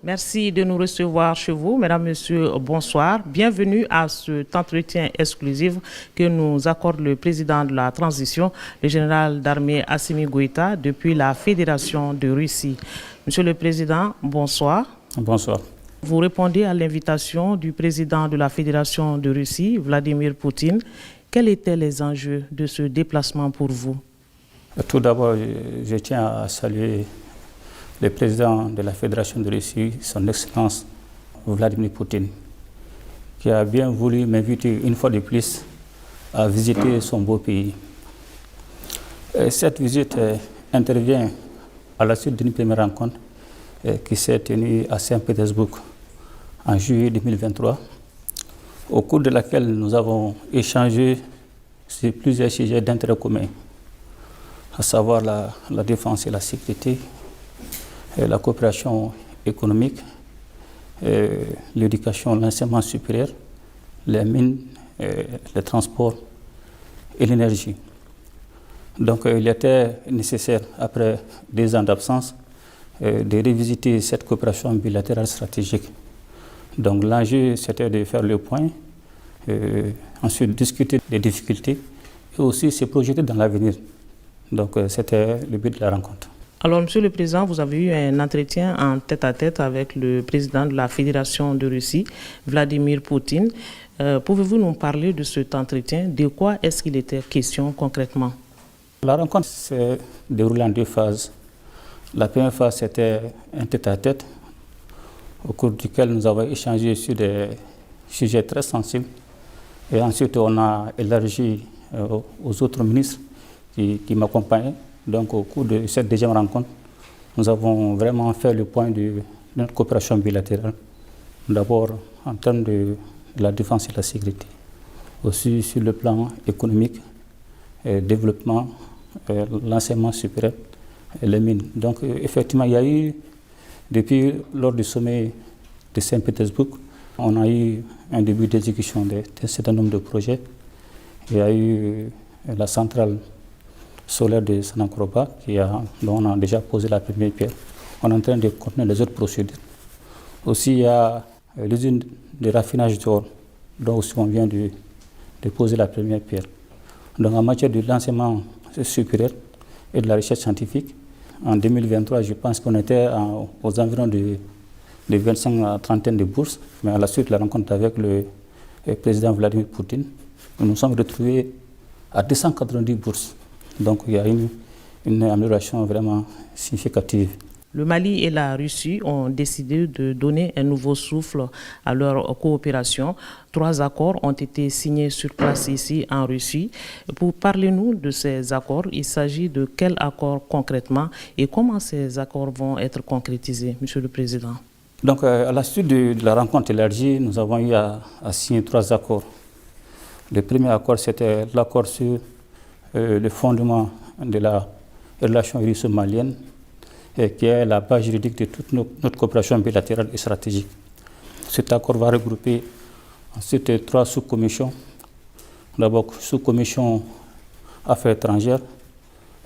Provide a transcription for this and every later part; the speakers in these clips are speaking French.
Merci de nous recevoir chez vous. Mesdames, Messieurs, bonsoir. Bienvenue à cet entretien exclusif que nous accorde le président de la transition, le général d'armée Assimi Goïta, depuis la Fédération de Russie. Monsieur le Président, bonsoir. Bonsoir. Vous répondez à l'invitation du président de la Fédération de Russie, Vladimir Poutine. Quels étaient les enjeux de ce déplacement pour vous? Tout d'abord, je tiens à saluer le président de la Fédération de Russie, son Excellence Vladimir Poutine, qui a bien voulu m'inviter une fois de plus à visiter son beau pays. Cette visite intervient à la suite d'une première rencontre qui s'est tenue à Saint-Pétersbourg en juillet 2023, au cours de laquelle nous avons échangé sur plusieurs sujets d'intérêt commun, à savoir la défense et la sécurité, la coopération économique, l'éducation, l'enseignement supérieur, les mines, les transports et l'énergie. Donc il était nécessaire, après 2 ans d'absence, de revisiter cette coopération bilatérale stratégique. Donc l'enjeu, c'était de faire le point, ensuite discuter des difficultés et aussi se projeter dans l'avenir. Donc c'était le but de la rencontre. Alors, Monsieur le Président, vous avez eu un entretien en tête-à-tête avec le président de la Fédération de Russie, Vladimir Poutine. Pouvez-vous nous parler de cet entretien? De quoi est-ce qu'il était question concrètement? La rencontre s'est déroulée en 2 phases. La première phase, c'était un tête-à-tête, au cours duquel nous avons échangé sur des sujets très sensibles. Et ensuite, on a élargi aux autres ministres qui m'accompagnaient. Donc, au cours de cette deuxième rencontre, nous avons vraiment fait le point de notre coopération bilatérale. D'abord, en termes de la défense et de la sécurité. Aussi sur le plan économique, développement, l'enseignement supérieur et les mines. Donc, effectivement, il y a eu, depuis lors du sommet de Saint-Pétersbourg, on a eu un début d'exécution d'un certain nombre de projets. Il y a eu la centrale solaire de Sanakroba, dont on a déjà posé la première pierre. On est en train de continuer les autres procédures. Aussi, il y a l'usine de raffinage d'or, dont aussi on vient de poser la première pierre. Donc, en matière de l'enseignement supérieur et de la recherche scientifique, en 2023, je pense qu'on était aux environs de 25 à 30 de bourses, mais à la suite de la rencontre avec le président Vladimir Poutine, nous nous sommes retrouvés à 290 bourses. Donc il y a une amélioration vraiment significative. Le Mali et la Russie ont décidé de donner un nouveau souffle à leur coopération. 3 accords ont été signés sur place ici en Russie. Parlez-nous de ces accords. Il s'agit de quels accords concrètement et comment ces accords vont être concrétisés, Monsieur le Président? Donc à la suite de la rencontre élargie, nous avons eu à signer 3 accords. Le premier accord, c'était l'accord sur le fondement de la relation russo-malienne, qui est la base juridique de toute notre coopération bilatérale et stratégique. Cet accord va regrouper ensuite 3 sous-commissions. D'abord, sous-commission affaires étrangères,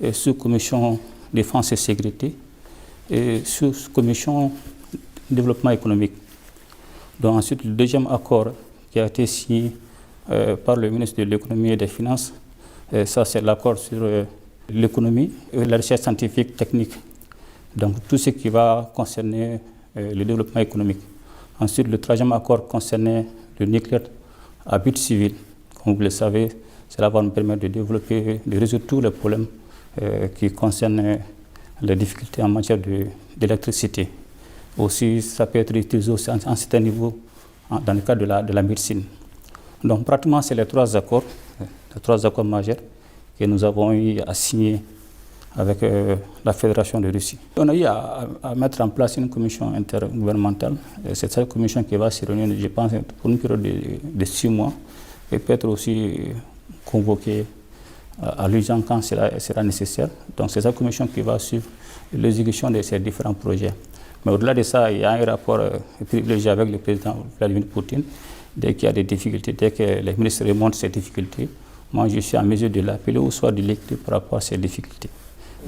et sous-commission défense et sécurité, et sous-commission développement économique. Donc ensuite, le deuxième accord qui a été signé par le ministre de l'économie et des finances, ça, c'est l'accord sur l'économie et la recherche scientifique technique. Donc, tout ce qui va concerner le développement économique. Ensuite, le 3e accord concernait le nucléaire à but civil. Comme vous le savez, cela va nous permettre de développer, de résoudre tous les problèmes qui concernent les difficultés en matière d'électricité. Aussi, ça peut être utilisé aussi à un certain niveau dans le cadre de la médecine. Donc, pratiquement, c'est les 3 accords majeurs que nous avons eu à signer avec la Fédération de Russie. On a eu à mettre en place une commission intergouvernementale. C'est cette commission qui va se réunir, je pense, pour une période de 6 mois et peut être aussi convoquée à l'urgence quand cela sera nécessaire. Donc c'est cette commission qui va suivre l'exécution de ces différents projets. Mais au-delà de ça, il y a un rapport privilégié avec le président Vladimir Poutine. Dès qu'il y a des difficultés, dès que les ministres remontent ces difficultés, moi je suis en mesure de l'appeler ou soit de l'écrire par rapport à ces difficultés.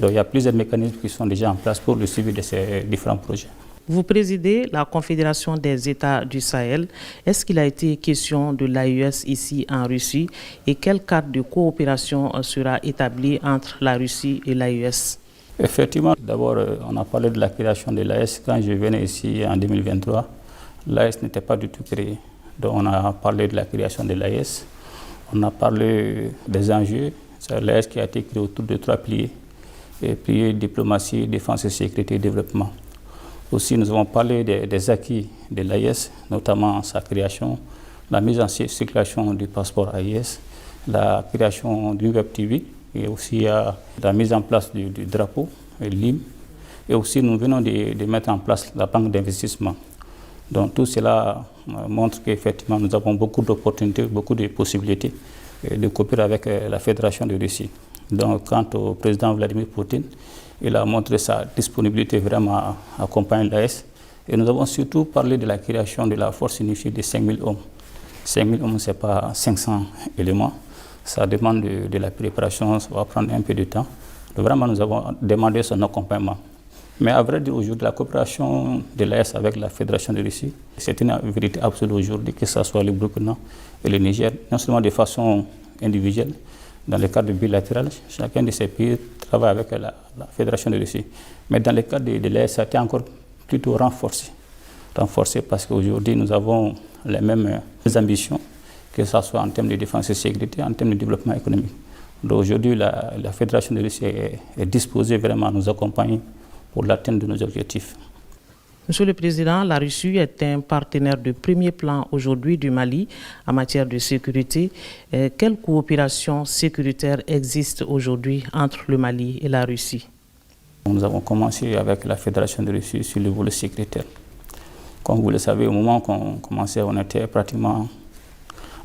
Donc il y a plusieurs mécanismes qui sont déjà en place pour le suivi de ces différents projets. Vous présidez la Confédération des États du Sahel. Est-ce qu'il a été question de l'AES ici en Russie et quel cadre de coopération sera établi entre la Russie et l'AES? Effectivement, d'abord, on a parlé de la création de l'AES. Quand je venais ici en 2023, l'AES n'était pas du tout créée. Donc on a parlé de la création de l'AES. On a parlé des enjeux. C'est l'AES qui a été créée autour de 3 piliers. Piliers diplomatie, défense et sécurité et développement. Aussi, nous avons parlé des acquis de l'AES, notamment sa création, la mise en circulation du passeport AES, la création du Web TV et aussi la mise en place du drapeau, l'hymne. Et aussi, nous venons de mettre en place la banque d'investissement. Donc, tout cela montre qu'effectivement, nous avons beaucoup d'opportunités, beaucoup de possibilités de coopérer avec la Fédération de Russie. Donc, quant au président Vladimir Poutine, il a montré sa disponibilité vraiment à accompagner l'AES. Et nous avons surtout parlé de la création de la force unifiée de 5 000 hommes. 5 000 hommes, ce n'est pas 500 éléments. Ça demande de la préparation, ça va prendre un peu de temps. Donc vraiment, nous avons demandé son accompagnement. Mais à vrai dire, aujourd'hui, la coopération de l'AES avec la Fédération de Russie, c'est une vérité absolue aujourd'hui, que ce soit le Burkina et le Niger, non seulement de façon individuelle, dans le cadre bilatéral, chacun de ces pays travaille avec la Fédération de Russie. Mais dans le cadre de l'AES, ça a été encore plutôt renforcé. Renforcé parce qu'aujourd'hui, nous avons les mêmes ambitions, que ce soit en termes de défense et sécurité, en termes de développement économique. Donc aujourd'hui, la Fédération de Russie est disposée vraiment à nous accompagner pour l'atteinte de nos objectifs. Monsieur le Président, la Russie est un partenaire de premier plan aujourd'hui du Mali en matière de sécurité. Quelle coopération sécuritaire existe aujourd'hui entre le Mali et la Russie? Nous avons commencé avec la Fédération de Russie sur le volet sécuritaire. Comme vous le savez, au moment qu'on commençait, on était pratiquement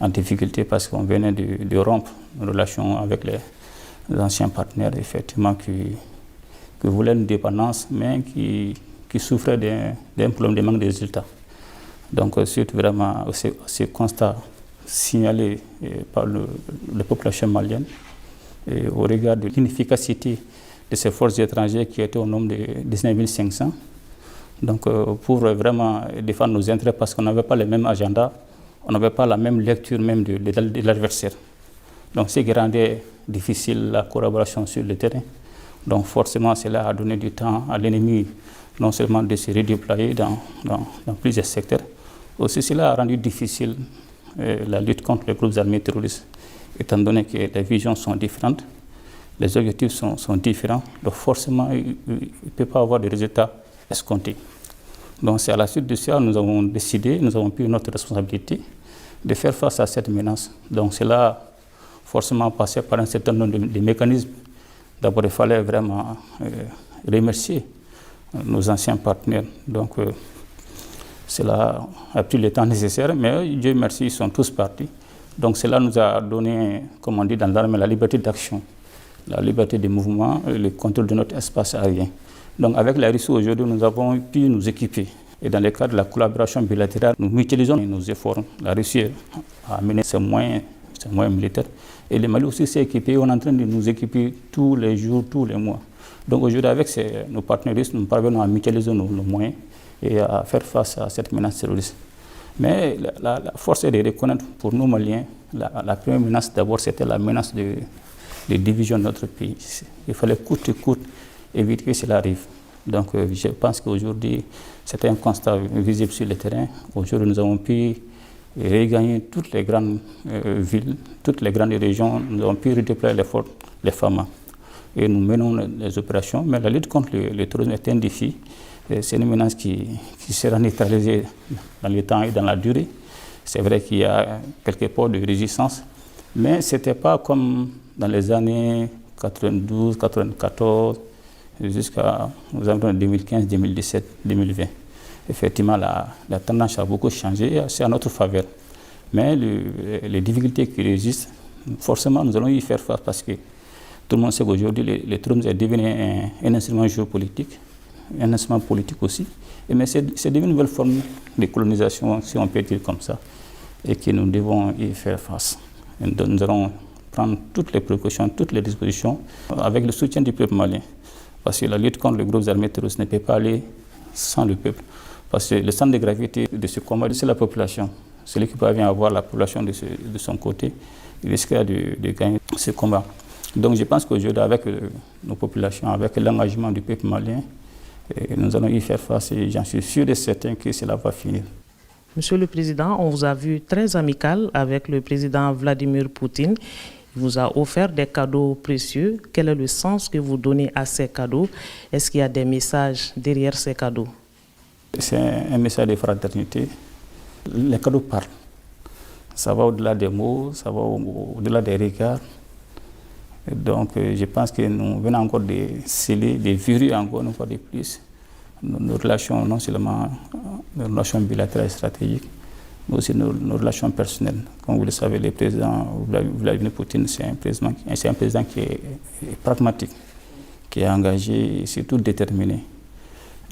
en difficulté parce qu'on venait de rompre une relation avec les anciens partenaires, effectivement, qui voulaient une dépendance, mais qui souffraient d'un problème de manque de résultats. Donc, suite vraiment à ce constat signalé par la population malienne, et au regard de l'inefficacité de ces forces étrangères qui étaient au nombre de 19 500, donc pour vraiment défendre nos intérêts, parce qu'on n'avait pas le même agenda, on n'avait pas la même lecture même de l'adversaire. Donc, ce qui rendait difficile la collaboration sur le terrain. Donc, forcément, cela a donné du temps à l'ennemi non seulement de se redéployer dans plusieurs secteurs, aussi cela a rendu difficile la lutte contre les groupes armés terroristes, étant donné que les visions sont différentes, les objectifs sont différents, donc forcément il ne peut pas avoir de résultats escomptés. Donc c'est à la suite de ça nous avons décidé, nous avons pris notre responsabilité de faire face à cette menace. Donc cela forcément passé par un certain nombre de mécanismes. D'abord il fallait vraiment remercier nos anciens partenaires. Donc, cela a pris le temps nécessaire, mais Dieu merci, ils sont tous partis. Donc, cela nous a donné, comme on dit dans l'armée, la liberté d'action, la liberté de mouvement, le contrôle de notre espace aérien. Donc, avec la Russie aujourd'hui, nous avons pu nous équiper. Et dans le cadre de la collaboration bilatérale, nous mutualisons nos efforts. La Russie a amené ses moyens militaires. Et le Mali aussi s'est équipé. On est en train de nous équiper tous les jours, tous les mois. Donc aujourd'hui, avec nos partenaires russes, nous parvenons à mutualiser nos moyens et à faire face à cette menace terroriste. Mais la force est de reconnaître pour nous Maliens, la première menace d'abord, c'était la menace de division de notre pays. Il fallait coûte que coûte éviter que cela arrive. Donc je pense qu'aujourd'hui, c'était un constat visible sur le terrain. Aujourd'hui, nous avons pu regagner toutes les grandes villes, toutes les grandes régions. Nous avons pu redéployer les FAMA. Et nous menons les opérations, mais la lutte contre le terrorisme est un défi. C'est une menace qui sera neutralisée dans le temps et dans la durée. C'est vrai qu'il y a quelques points de résistance, mais ce n'était pas comme dans les années 92, 94, jusqu'à 2015, 2017, 2020. Effectivement, la tendance a beaucoup changé, c'est à notre faveur. Mais les difficultés qui résistent, forcément, nous allons y faire face parce que tout le monde sait qu'aujourd'hui, le terrorisme est devenu un instrument géopolitique, un instrument politique aussi. Mais c'est devenu une nouvelle forme de colonisation, si on peut dire comme ça, et que nous devons y faire face. Et nous allons prendre toutes les précautions, toutes les dispositions avec le soutien du peuple malien. Parce que la lutte contre les groupes armés terroristes ne peut pas aller sans le peuple. Parce que le centre de gravité de ce combat, c'est la population. Celui qui parvient à avoir la population de son côté, il risquera de gagner ce combat. Donc je pense qu'aujourd'hui, avec nos populations, avec l'engagement du peuple malien, nous allons y faire face et j'en suis sûr et certain que cela va finir. Monsieur le Président, on vous a vu très amical avec le président Vladimir Poutine. Il vous a offert des cadeaux précieux. Quel est le sens que vous donnez à ces cadeaux? Est-ce qu'il y a des messages derrière ces cadeaux? C'est un message de fraternité. Les cadeaux parlent. Ça va au-delà des mots, ça va au-delà des regards. Et donc, je pense que nous venons encore de sceller, de verrouiller encore une fois de plus nos relations, non seulement nos relations bilatérales et stratégiques, mais aussi nos relations personnelles. Comme vous le savez, le président Vladimir Poutine, c'est un président qui est pragmatique, qui est engagé et surtout déterminé.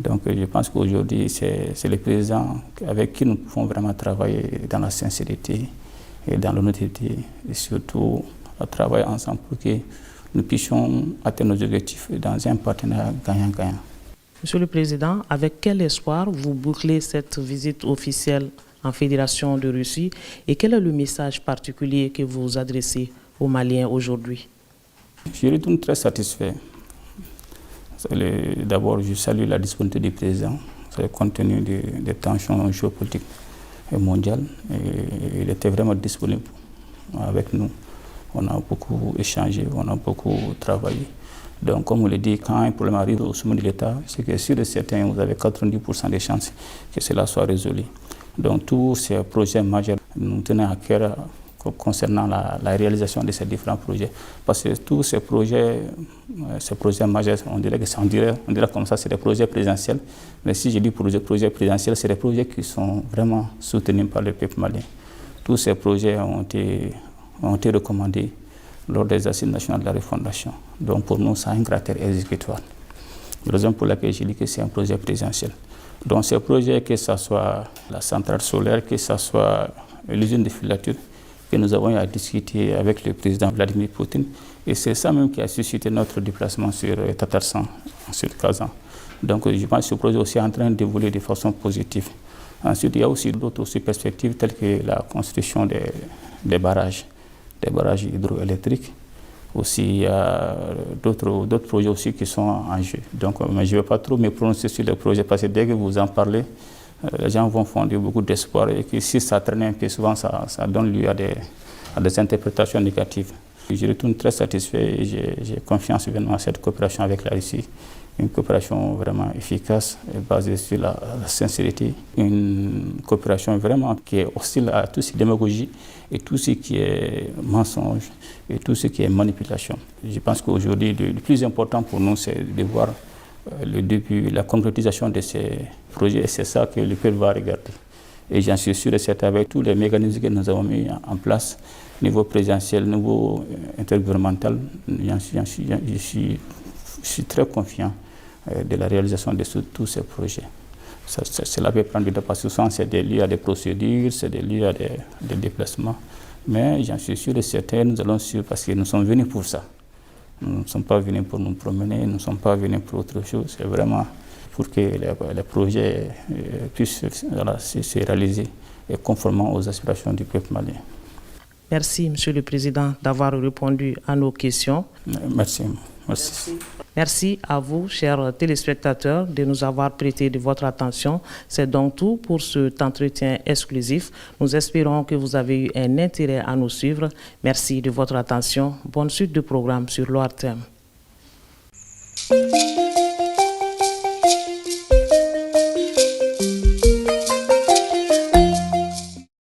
Donc je pense qu'aujourd'hui, c'est le président avec qui nous pouvons vraiment travailler dans la sincérité et dans l'honnêteté et surtout travailler ensemble pour que nous puissions atteindre nos objectifs dans un partenariat gagnant-gagnant. Monsieur le Président, avec quel espoir vous bouclez cette visite officielle en Fédération de Russie et quel est le message particulier que vous adressez aux Maliens aujourd'hui? Je retourne très satisfait. D'abord, je salue la disponibilité du président, compte tenu des tensions géopolitiques mondiales. Et il était vraiment disponible avec nous. On a beaucoup échangé, on a beaucoup travaillé. Donc, comme on le dit, quand un problème arrive au sommet de l'État, c'est que sur certains, vous avez 90% de chances que cela soit résolu. Donc, tous ces projets majeurs, nous tenons à cœur concernant la réalisation de ces différents projets. Parce que tous ces projets majeurs, on dirait comme ça, c'est des projets présidentiels. Mais si je dis projets présidentiels, c'est des projets qui sont vraiment soutenus par le peuple malien. Tous ces projets ont été recommandés lors des assises nationales de la refondation. Donc pour nous, ça a un caractère exécutoire. La raison pour laquelle je dis que c'est un projet présidentiel. Donc ces projets, que ce soit la centrale solaire, que ce soit l'usine de filature, que nous avons eu à discuter avec le président Vladimir Poutine. Et c'est ça même qui a suscité notre déplacement sur Tatarsan, sur Kazan. Donc je pense que ce projet aussi est en train d'évoluer de façon positive. Ensuite, il y a aussi d'autres perspectives telles que la construction des barrages hydroélectriques. Aussi, il y a d'autres projets aussi qui sont en jeu. Donc, je ne vais pas trop me prononcer sur les projets parce que dès que vous en parlez, les gens vont fonder beaucoup d'espoir et que si ça traîne un peu, souvent ça donne lieu à des interprétations négatives. Je retourne très satisfait et j'ai confiance vraiment à cette coopération avec la Russie. Une coopération vraiment efficace, basée sur la sincérité. Une coopération vraiment qui est hostile à tout ce qui est démagogie et tout ce qui est mensonge et tout ce qui est manipulation. Je pense qu'aujourd'hui, le plus important pour nous, c'est de voir le début, la concrétisation de ces projets. Et c'est ça que le peuple va regarder. Et j'en suis sûr et certain, avec tous les mécanismes que nous avons mis en place, niveau présidentiel, niveau intergouvernemental, je suis très confiant de la réalisation de tous ces projets. Cela peut prendre du temps parce que souvent c'est lié à des procédures, c'est lié à des déplacements. Mais j'en suis sûr et certain, nous allons suivre parce que nous sommes venus pour ça. Nous ne sommes pas venus pour nous promener, nous ne sommes pas venus pour autre chose. C'est vraiment pour que les projets puissent se réaliser et conformément aux aspirations du peuple malien. Merci, Monsieur le Président, d'avoir répondu à nos questions. Merci. Merci à vous, chers téléspectateurs, de nous avoir prêté de votre attention. C'est donc tout pour cet entretien exclusif. Nous espérons que vous avez eu un intérêt à nous suivre. Merci de votre attention. Bonne suite de programme sur l'ORTM.